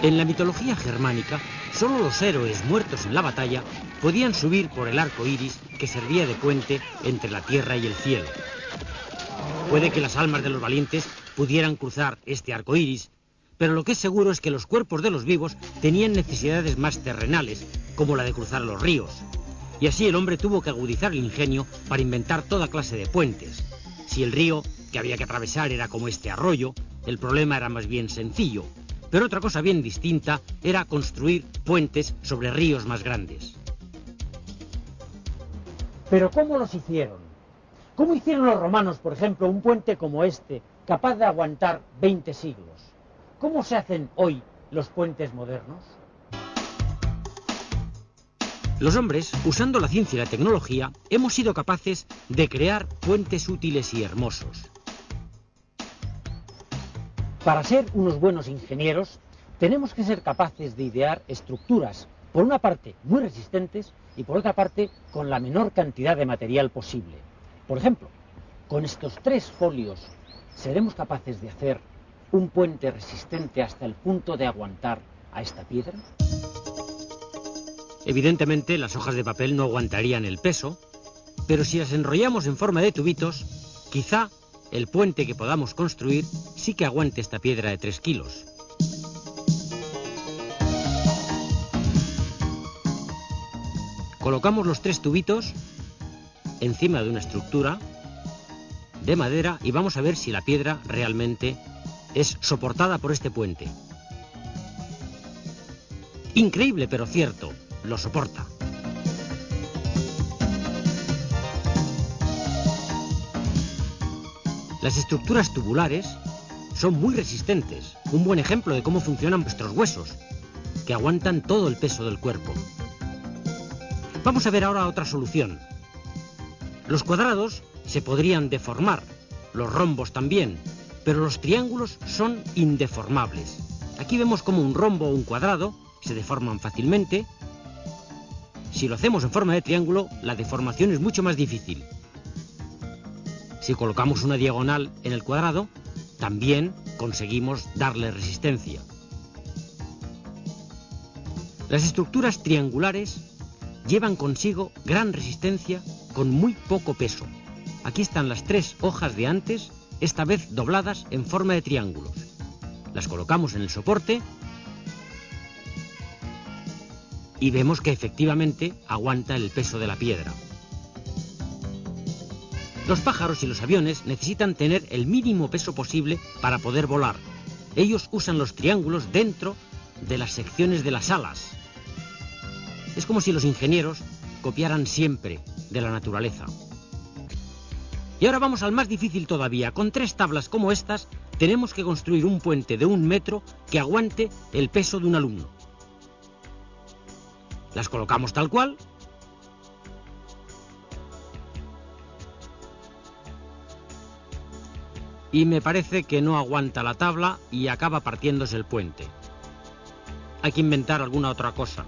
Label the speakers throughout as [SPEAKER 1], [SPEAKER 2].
[SPEAKER 1] En la mitología germánica, solo los héroes muertos en la batalla podían subir por el arco iris que servía de puente entre la tierra y el cielo. Puede que las almas de los valientes pudieran cruzar este arco iris, pero lo que es seguro es que los cuerpos de los vivos tenían necesidades más terrenales, como la de cruzar los ríos. Y así el hombre tuvo que agudizar el ingenio para inventar toda clase de puentes. Si el río que había que atravesar era como este arroyo, el problema era más bien sencillo. Pero otra cosa bien distinta era construir puentes sobre ríos más grandes.
[SPEAKER 2] ¿Pero cómo los hicieron? ¿Cómo hicieron los romanos, por ejemplo, un puente como este, capaz de aguantar 20 siglos? ¿Cómo se hacen hoy los puentes modernos?
[SPEAKER 1] Los hombres, usando la ciencia y la tecnología, hemos sido capaces de crear puentes útiles y hermosos.
[SPEAKER 2] Para ser unos buenos ingenieros, tenemos que ser capaces de idear estructuras, por una parte muy resistentes y por otra parte con la menor cantidad de material posible. Por ejemplo, con estos 3 folios, ¿seremos capaces de hacer un puente resistente hasta el punto de aguantar a esta piedra?
[SPEAKER 1] Evidentemente, las hojas de papel no aguantarían el peso, pero si las enrollamos en forma de tubitos, quizá el puente que podamos construir sí que aguante esta piedra de 3 kilos. Colocamos los 3 tubitos encima de una estructura de madera y vamos a ver si la piedra realmente es soportada por este puente. Increíble, pero cierto, lo soporta. Las estructuras tubulares son muy resistentes, un buen ejemplo de cómo funcionan nuestros huesos, que aguantan todo el peso del cuerpo. Vamos a ver ahora otra solución. Los cuadrados se podrían deformar, los rombos también, pero los triángulos son indeformables. Aquí vemos cómo un rombo o un cuadrado se deforman fácilmente. Si lo hacemos en forma de triángulo, la deformación es mucho más difícil. Si colocamos una diagonal en el cuadrado, también conseguimos darle resistencia. Las estructuras triangulares llevan consigo gran resistencia con muy poco peso. Aquí están las 3 hojas de antes, esta vez dobladas en forma de triángulos. Las colocamos en el soporte y vemos que efectivamente aguanta el peso de la piedra. Los pájaros y los aviones necesitan tener el mínimo peso posible para poder volar. Ellos usan los triángulos dentro de las secciones de las alas. Es como si los ingenieros copiaran siempre de la naturaleza. Y ahora vamos al más difícil todavía. Con 3 tablas como estas, tenemos que construir un puente de 1 metro que aguante el peso de un alumno. Las colocamos tal cual. Y me parece que no aguanta la tabla y acaba partiéndose el puente. Hay que inventar alguna otra cosa.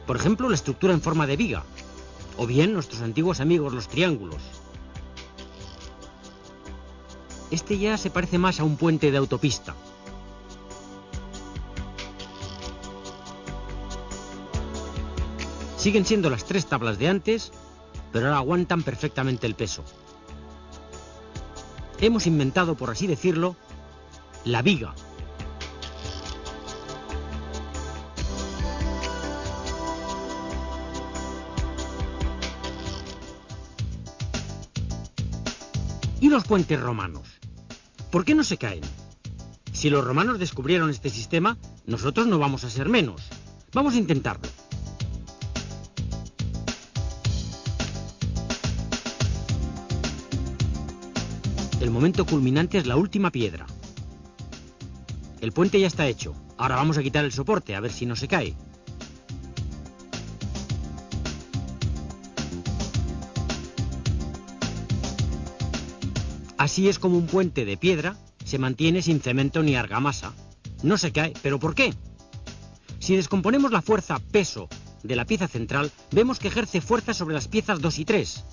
[SPEAKER 1] Por ejemplo, la estructura en forma de viga. O bien nuestros antiguos amigos, los triángulos. Este ya se parece más a un puente de autopista. Siguen siendo las 3 tablas de antes, pero ahora aguantan perfectamente el peso. Hemos inventado, por así decirlo, la viga. ¿Y los puentes romanos? ¿Por qué no se caen? Si los romanos descubrieron este sistema, nosotros no vamos a ser menos. Vamos a intentarlo. El momento culminante es la última piedra. El puente ya está hecho. Ahora vamos a quitar el soporte, a ver si no se cae. Así es como un puente de piedra se mantiene sin cemento ni argamasa. No se cae, ¿pero por qué? Si descomponemos la fuerza peso de la pieza central, vemos que ejerce fuerza sobre las piezas 2 y 3.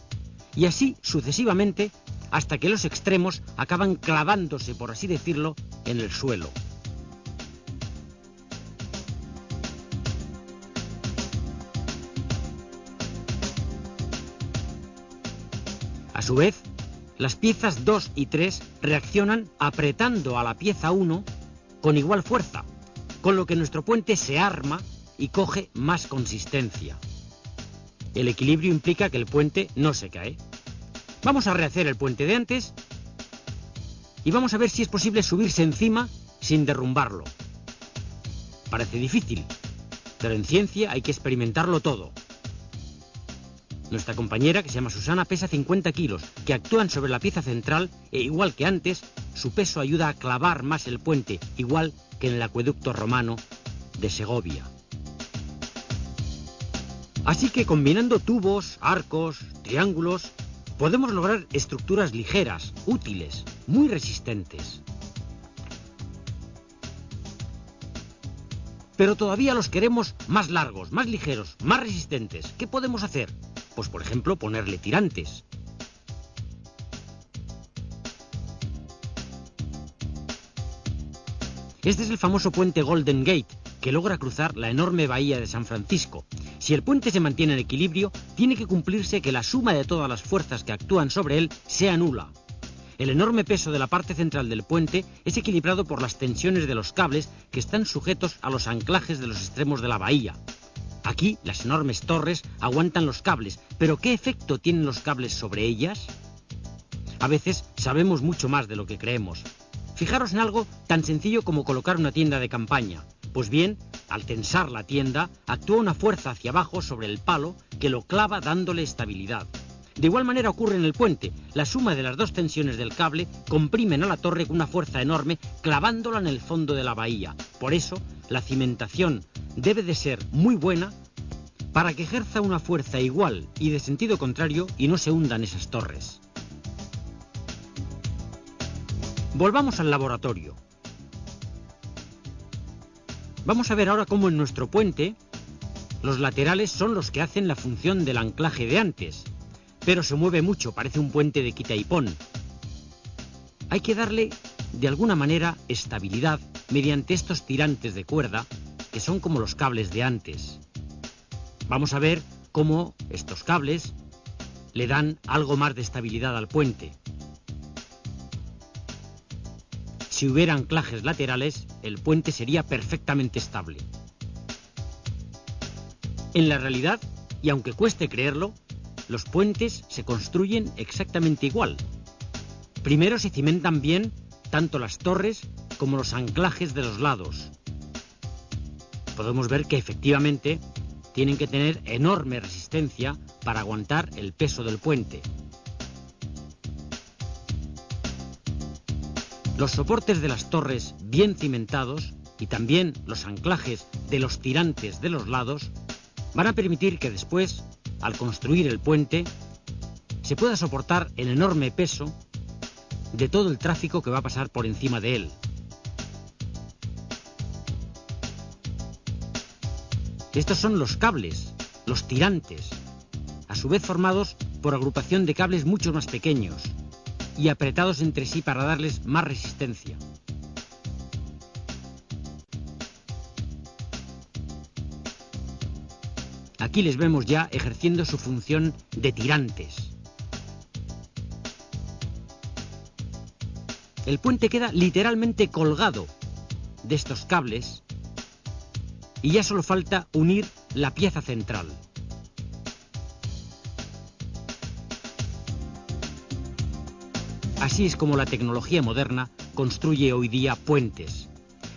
[SPEAKER 1] Y así sucesivamente, hasta que los extremos acaban clavándose, por así decirlo, en el suelo. A su vez, las piezas 2 y 3 reaccionan apretando a la pieza 1 con igual fuerza, con lo que nuestro puente se arma y coge más consistencia. El equilibrio implica que el puente no se cae. Vamos a rehacer el puente de antes y vamos a ver si es posible subirse encima sin derrumbarlo. Parece difícil, pero en ciencia hay que experimentarlo todo. Nuestra compañera, que se llama Susana, pesa 50 kilos, que actúan sobre la pieza central e, igual que antes, su peso ayuda a clavar más el puente, igual que en el acueducto romano de Segovia. Así que combinando tubos, arcos, triángulos, podemos lograr estructuras ligeras, útiles, muy resistentes. Pero todavía los queremos más largos, más ligeros, más resistentes. ¿Qué podemos hacer? Pues, por ejemplo, ponerle tirantes. Este es el famoso puente Golden Gate, que logra cruzar la enorme bahía de San Francisco. Si el puente se mantiene en equilibrio, tiene que cumplirse que la suma de todas las fuerzas que actúan sobre él sea nula. El enorme peso de la parte central del puente es equilibrado por las tensiones de los cables que están sujetos a los anclajes de los extremos de la bahía. Aquí, las enormes torres aguantan los cables, pero ¿qué efecto tienen los cables sobre ellas? A veces sabemos mucho más de lo que creemos. Fijaros en algo tan sencillo como colocar una tienda de campaña. Pues bien, al tensar la tienda, actúa una fuerza hacia abajo sobre el palo que lo clava dándole estabilidad. De igual manera ocurre en el puente. La suma de las dos tensiones del cable comprimen a la torre con una fuerza enorme, clavándola en el fondo de la bahía. Por eso, la cimentación debe de ser muy buena para que ejerza una fuerza igual y de sentido contrario y no se hundan esas torres. Volvamos al laboratorio. Vamos a ver ahora cómo en nuestro puente los laterales son los que hacen la función del anclaje de antes. Pero se mueve mucho, parece un puente de quita y pon. Hay que darle, de alguna manera, estabilidad mediante estos tirantes de cuerda, que son como los cables de antes. Vamos a ver cómo estos cables le dan algo más de estabilidad al puente. Si hubiera anclajes laterales, el puente sería perfectamente estable. En la realidad, y aunque cueste creerlo, los puentes se construyen exactamente igual. Primero se cimentan bien tanto las torres como los anclajes de los lados. Podemos ver que efectivamente tienen que tener enorme resistencia para aguantar el peso del puente. Los soportes de las torres bien cimentados y también los anclajes de los tirantes de los lados van a permitir que después, al construir el puente, se pueda soportar el enorme peso de todo el tráfico que va a pasar por encima de él. Estos son los cables, los tirantes, a su vez formados por agrupación de cables mucho más pequeños y apretados entre sí para darles más resistencia. Aquí les vemos ya ejerciendo su función de tirantes. El puente queda literalmente colgado de estos cables y ya solo falta unir la pieza central. Así es como la tecnología moderna construye hoy día puentes,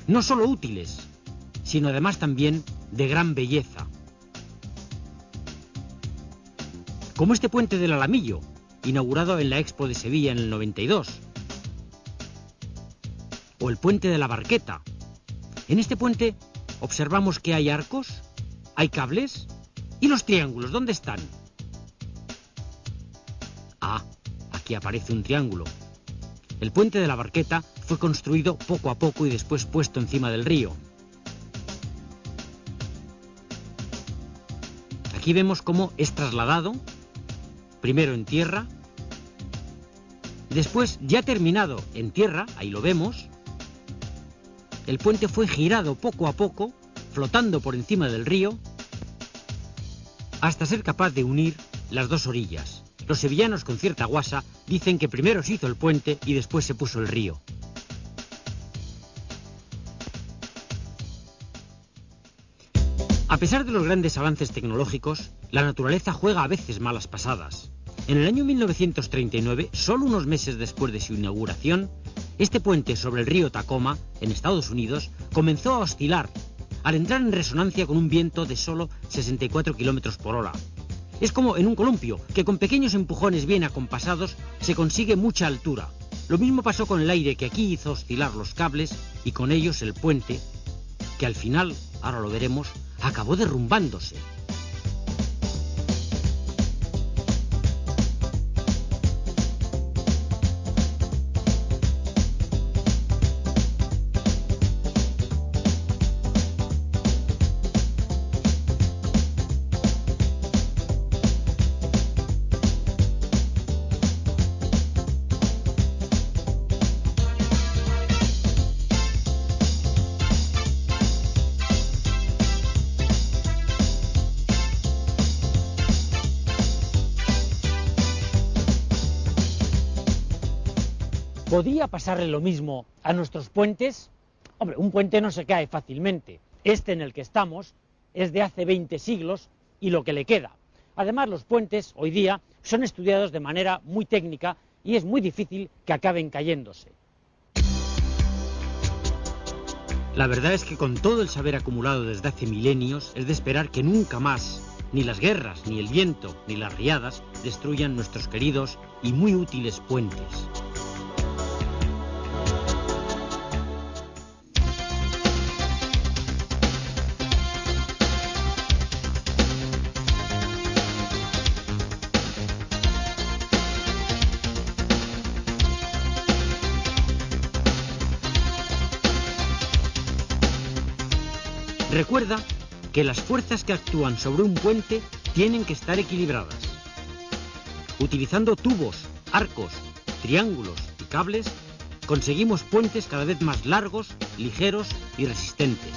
[SPEAKER 1] no solo útiles, sino además también de gran belleza. Como este puente del Alamillo, inaugurado en la Expo de Sevilla en el 92. O el puente de la Barqueta. En este puente observamos que hay arcos, hay cables, ¿y los triángulos dónde están? Ah, aquí aparece un triángulo. El puente de la Barqueta fue construido poco a poco y después puesto encima del río. Aquí vemos cómo es trasladado, primero en tierra, después ya terminado en tierra, ahí lo vemos, el puente fue girado poco a poco, flotando por encima del río, hasta ser capaz de unir las dos orillas. Los sevillanos con cierta guasa dicen que primero se hizo el puente y después se puso el río. A pesar de los grandes avances tecnológicos, la naturaleza juega a veces malas pasadas. En el año 1939, solo unos meses después de su inauguración, este puente sobre el río Tacoma, en Estados Unidos, comenzó a oscilar, al entrar en resonancia con un viento de solo 64 km por hora. Es como en un columpio, que con pequeños empujones bien acompasados se consigue mucha altura. Lo mismo pasó con el aire, que aquí hizo oscilar los cables y con ellos el puente, que al final, ahora lo veremos, acabó derrumbándose.
[SPEAKER 2] ¿Podía pasarle lo mismo a nuestros puentes? Hombre, un puente no se cae fácilmente. Este en el que estamos es de hace 20 siglos y lo que le queda. Además, los puentes hoy día son estudiados de manera muy técnica y es muy difícil que acaben cayéndose.
[SPEAKER 1] La verdad es que con todo el saber acumulado desde hace milenios, es de esperar que nunca más, ni las guerras, ni el viento, ni las riadas, destruyan nuestros queridos y muy útiles puentes. Recuerda que las fuerzas que actúan sobre un puente tienen que estar equilibradas. Utilizando tubos, arcos, triángulos y cables, conseguimos puentes cada vez más largos, ligeros y resistentes.